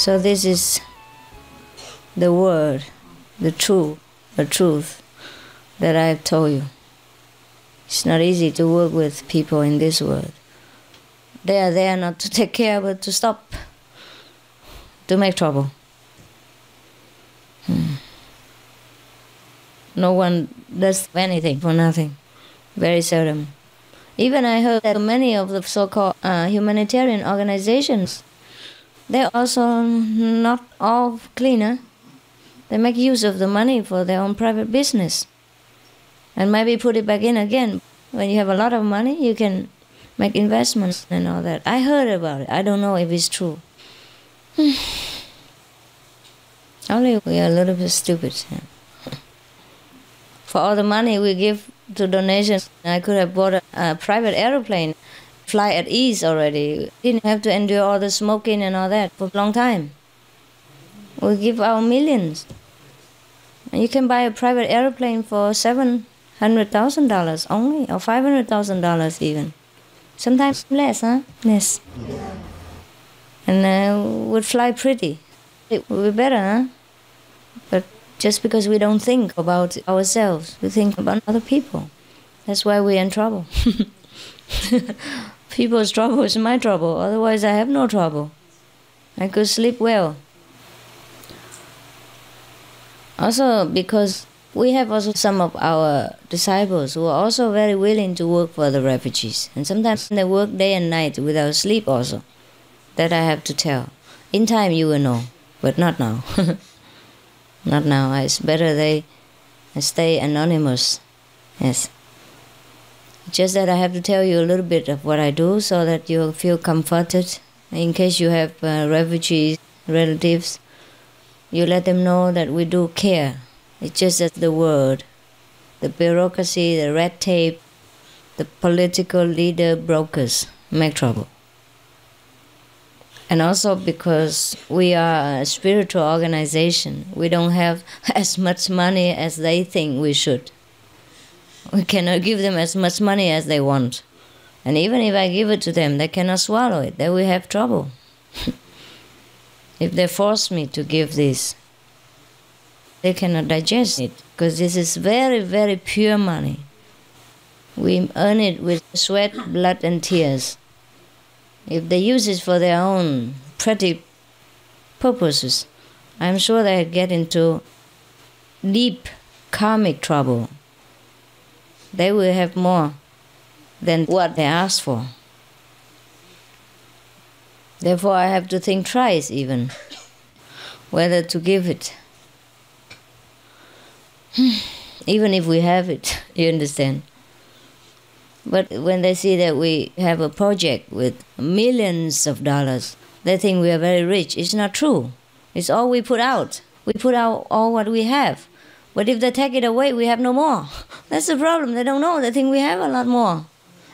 So this is the word, the truth that I have told you. It's not easy to work with people in this world. They are there not to take care, but to stop, to make trouble. No one does anything for nothing. Very seldom. Even I heard that many of the so-called humanitarian organizations, they're also not all cleaner. They make use of the money for their own private business. And maybe put it back in again. When you have a lot of money, you can make investments and all that. I heard about it. I don't know if it's true. Only we are a little bit stupid. Yeah. For all the money we give to donations, I could have bought a private aeroplane, fly at ease already. Didn't have to endure all the smoking and all that for a long time. We give our millions. And you can buy a private aeroplane for $700,000 only, or $500,000 even. Sometimes less, huh? Yes. And would fly pretty. It would be better, huh? But just because we don't think about ourselves, we think about other people. That's why we're in trouble. People's trouble is my trouble, otherwise I have no trouble. I could sleep well. Also because we have also some of our disciples who are also very willing to work for the refugees. And sometimes they work day and night without sleep also. That I have to tell. In time you will know, but not now. Not now. It's better they stay anonymous. Yes. Just that I have to tell you a little bit of what I do so that you feel comforted. In case you have refugees, relatives, you let them know that we do care. It's just that the word, the bureaucracy, the red tape, the political leader brokers make trouble. And also because we are a spiritual organization, we don't have as much money as they think we should. We cannot give them as much money as they want. And even if I give it to them, they cannot swallow it. Then we have trouble. If they force me to give this, they cannot digest it, because this is very, very pure money. We earn it with sweat, blood, and tears. If they use it for their own pretty purposes, I'm sure they get into deep karmic trouble. They will have more than what they ask for. Therefore, I have to think twice even whether to give it. Even if we have it, you understand. But when they see that we have a project with millions of dollars, they think we are very rich. It's not true. It's all we put out. We put out all what we have. But if they take it away, we have no more. That's the problem. They don't know. They think we have a lot more.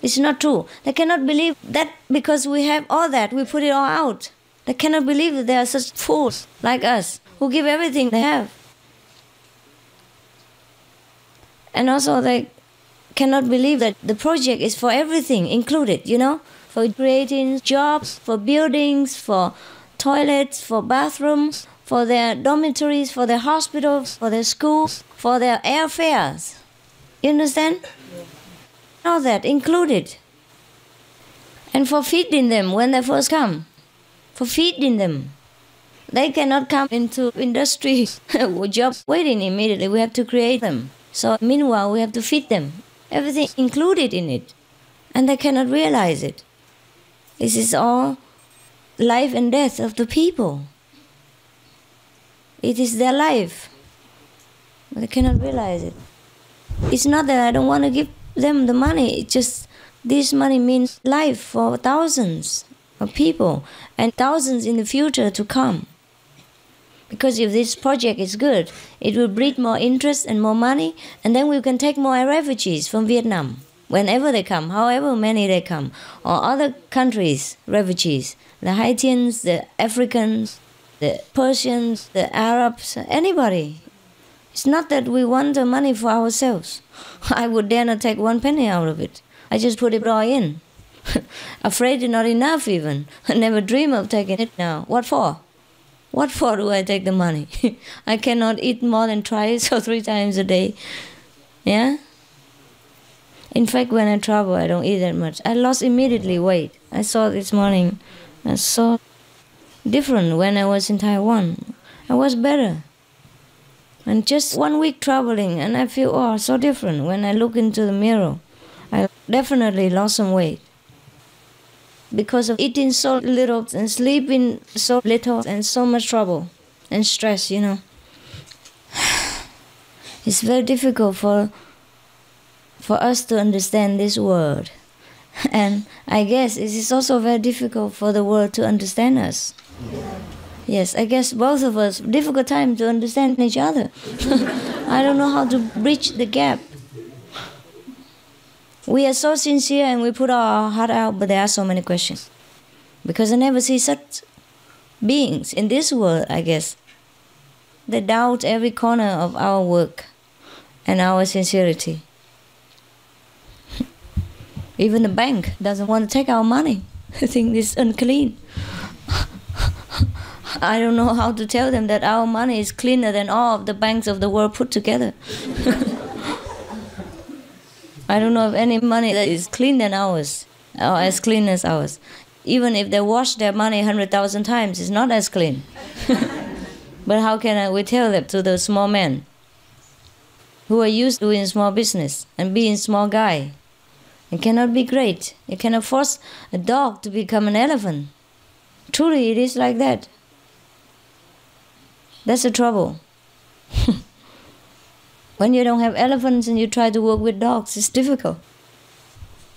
It's not true. They cannot believe that because we have all that, we put it all out. They cannot believe that there are such fools like us who give everything they have. And also they cannot believe that the project is for everything included, you know, for creating jobs, for buildings, for toilets, for bathrooms, for their dormitories, for their hospitals, for their schools, for their airfares. You understand? All that included. And for feeding them when they first come. For feeding them. They cannot come into industry jobs waiting immediately. We have to create them. So meanwhile, we have to feed them. Everything included in it. And they cannot realize it. This is all life and death of the people. It is their life. But they cannot realize it. It's not that I don't want to give them the money. It's just this money means life for thousands of people and thousands in the future to come. Because if this project is good, it will breed more interest and more money, and then we can take more refugees from Vietnam whenever they come, however many they come, or other countries, refugees, the Haitians, the Africans, the Persians, the Arabs, anybody. It's not that we want the money for ourselves. I would dare not take 1 penny out of it. I just put it all in. Afraid it's not enough even. I never dream of taking it now. What for? What for do I take the money? I cannot eat more than twice or 3 times a day. Yeah? In fact, when I travel, I don't eat that much. I lost immediately weight. I saw this morning. I saw different when I was in Taiwan. I was better. And just 1 week traveling, and I feel, oh, so different. When I look into the mirror, I definitely lost some weight. Because of eating so little and sleeping so little and so much trouble and stress, you know. It's very difficult for us to understand this world. And I guess it is also very difficult for the world to understand us. Yes, I guess both of us, difficult time to understand each other. I don't know how to bridge the gap. We are so sincere and we put our heart out, but there are so many questions. Because I never see such beings in this world, I guess. They doubt every corner of our work and our sincerity. Even the bank doesn't want to take our money. They think it's unclean. I don't know how to tell them that our money is cleaner than all of the banks of the world put together. I don't know of any money that is clean than ours, or as clean as ours. Even if they wash their money 100,000 times, it's not as clean. But how can we tell that to the small men who are used to doing small business and being small guy? It cannot be great. You cannot force a dog to become an elephant. Truly, it is like that. That's the trouble. When you don't have elephants and you try to work with dogs, it's difficult.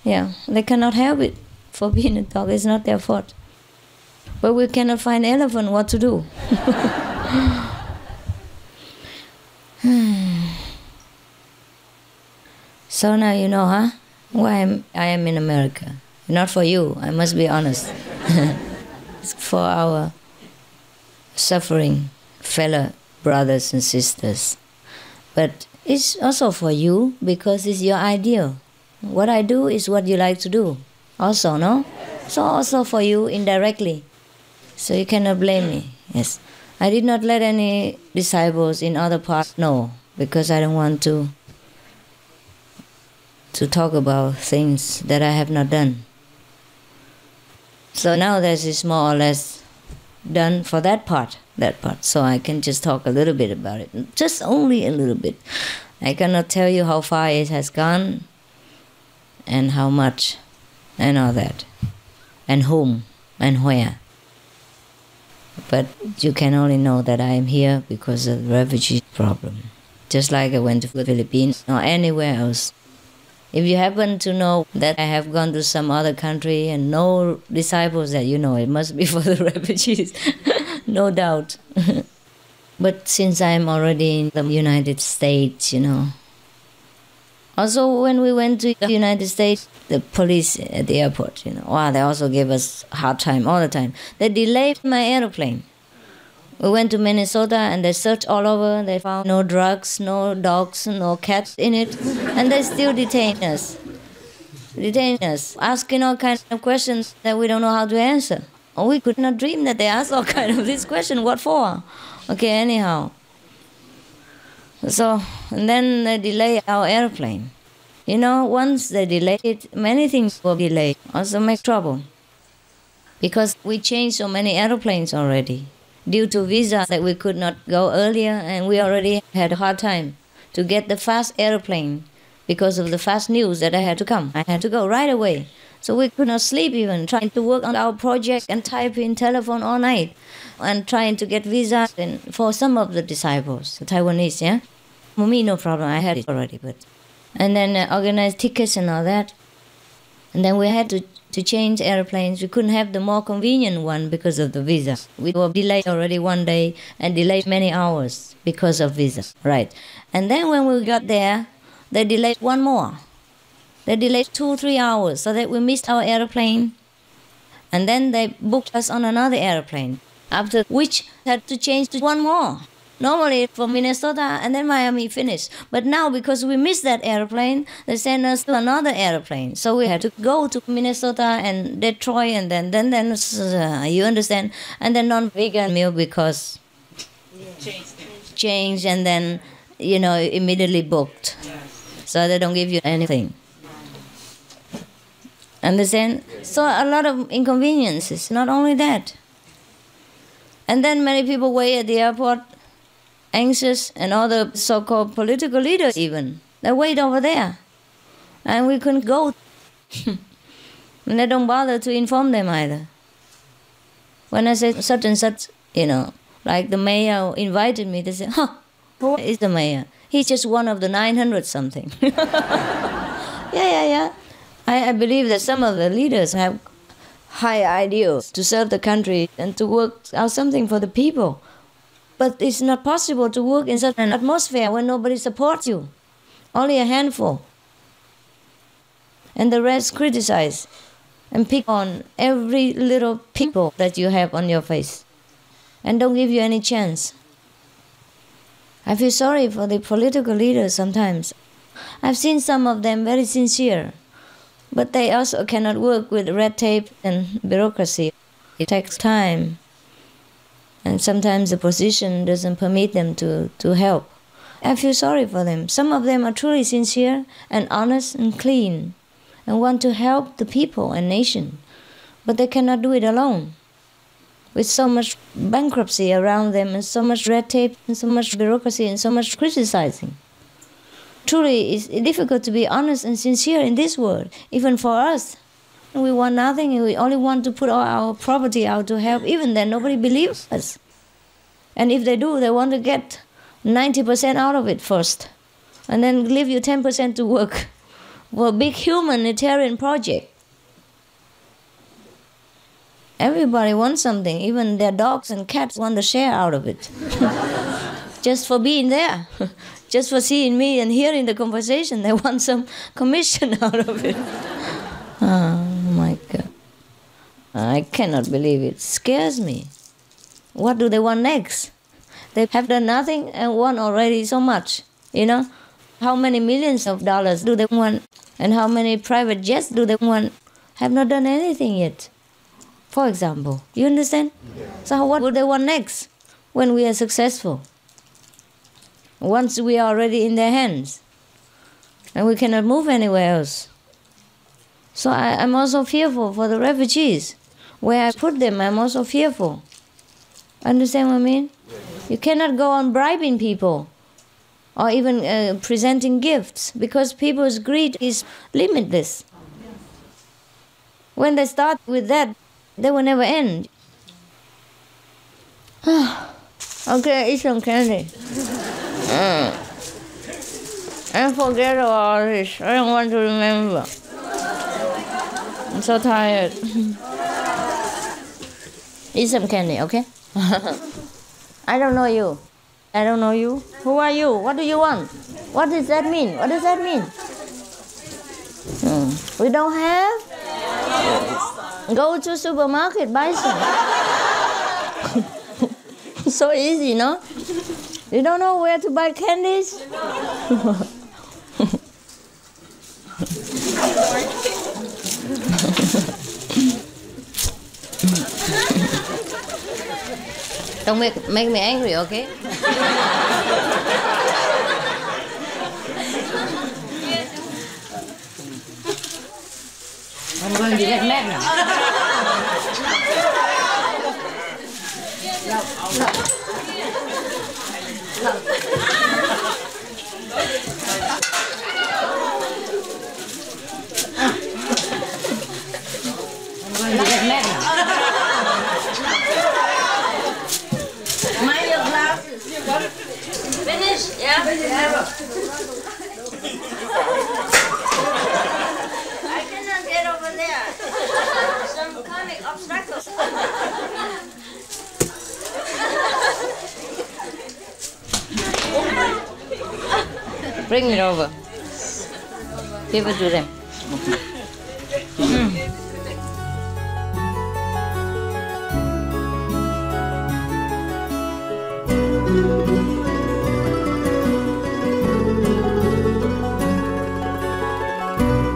Yeah, they cannot help it for being a dog. It's not their fault. But we cannot find elephant what to do. So now you know, huh? Why I am in America. Not for you, I must be honest. It's for our suffering fellow brothers and sisters. But it's also for you because it's your ideal. What I do is what you like to do. Also, no? So also for you indirectly. So you cannot blame me. Yes. I did not let any disciples in other parts know because I don't want to talk about things that I have not done. So now this is more or less done for that part. So I can just talk a little bit about it, just only a little bit. I cannot tell you how far it has gone and how much and all that, and whom and where. But you can only know that I am here because of the refugee problem. Just like I went to the Philippines or anywhere else. If you happen to know that I have gone to some other country and no disciples that you know, it must be for the refugees, no doubt. But since I'm already in the United States, you know. Also, when we went to the United States, the police at the airport, you know, wow, they also gave us a hard time all the time. They delayed my airplane. We went to Minnesota and they searched all over. They found no drugs, no dogs, no cats in it. And they still detained us. Asking all kinds of questions that we don't know how to answer. Or we could not dream that they asked all kinds of this question. What for? Okay, anyhow. So, and then they delayed our airplane. You know, once they delayed it, many things were delayed. Also make trouble. Because we changed so many airplanes already. Due to visa that we could not go earlier, and we already had a hard time to get the fast airplane because of the fast news that I had to come. I had to go right away. So we could not sleep even, trying to work on our project and type in telephone all night and trying to get visas and for some of the disciples, the Taiwanese, yeah? For me, no problem, I had it already. And then organize tickets and all that. And then we had to change airplanes. We couldn't have the more convenient one because of the visa. We were delayed already 1 day and delayed many hours because of visa, right? And then when we got there, they delayed one more. They delayed 2-3 hours so that we missed our airplane. And then they booked us on another airplane, after which had to change to one more. Normally from Minnesota and then Miami finished. But now because we missed that airplane, they sent us to another airplane. So we had to go to Minnesota and Detroit and then you understand? And then non-vegan meal because changed and then, immediately booked. So they don't give you anything. Understand? So a lot of inconveniences, not only that. And then many people wait at the airport, anxious, and all the so-called political leaders even. They wait over there. And we couldn't go. And they don't bother to inform them either. When I say such and such, like the mayor invited me, they say, who is the mayor? He's just one of the 900 something. Yeah. I believe that some of the leaders have high ideals to serve the country and to work out something for the people. But it's not possible to work in such an atmosphere when nobody supports you. Only a handful. And the rest criticize and pick on every little pimple that you have on your face. And don't give you any chance. I feel sorry for the political leaders sometimes. I've seen some of them very sincere. But they also cannot work with red tape and bureaucracy. It takes time. And sometimes the position doesn't permit them to help. I feel sorry for them. Some of them are truly sincere and honest and clean and want to help the people and nation. But they cannot do it alone. With so much bankruptcy around them and so much red tape and so much bureaucracy and so much criticizing. Truly, it's difficult to be honest and sincere in this world, even for us. We want nothing, and we only want to put all our property out to help. Even then, nobody believes us. And if they do, they want to get 90% out of it first, and then leave you 10% to work for a big humanitarian project. Everybody wants something, even their dogs and cats want to share out of it. Just for being there. Just for seeing me and hearing the conversation, they want some commission out of it. Oh my God. I cannot believe it. It scares me. What do they want next? They have done nothing and won already so much, How many millions of dollars do they want? And how many private jets do they want? Have not done anything yet. For example, you understand? So what would they want next when we are successful? Once we are already in their hands and we cannot move anywhere else. So I'm also fearful for the refugees. Where I put them, I'm also fearful. Understand what I mean? You cannot go on bribing people or even presenting gifts because people's greed is limitless. When they start with that, they will never end. Okay, eat some candy. And forget about this. I don't want to remember. I'm so tired. Eat some candy, okay? I don't know you. I don't know you. Who are you? What do you want? What does that mean? What does that mean? We don't have? Go to supermarket, buy some. So easy, no? You don't know where to buy candies? Don't make me angry, okay? I'm going to get mad now. I'm going to get mad now. Mind your glasses. Finish? Yeah? I cannot get over there. Some comic obstacles. Bring it over. Give it to them.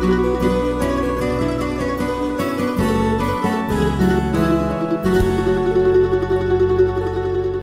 Thank you.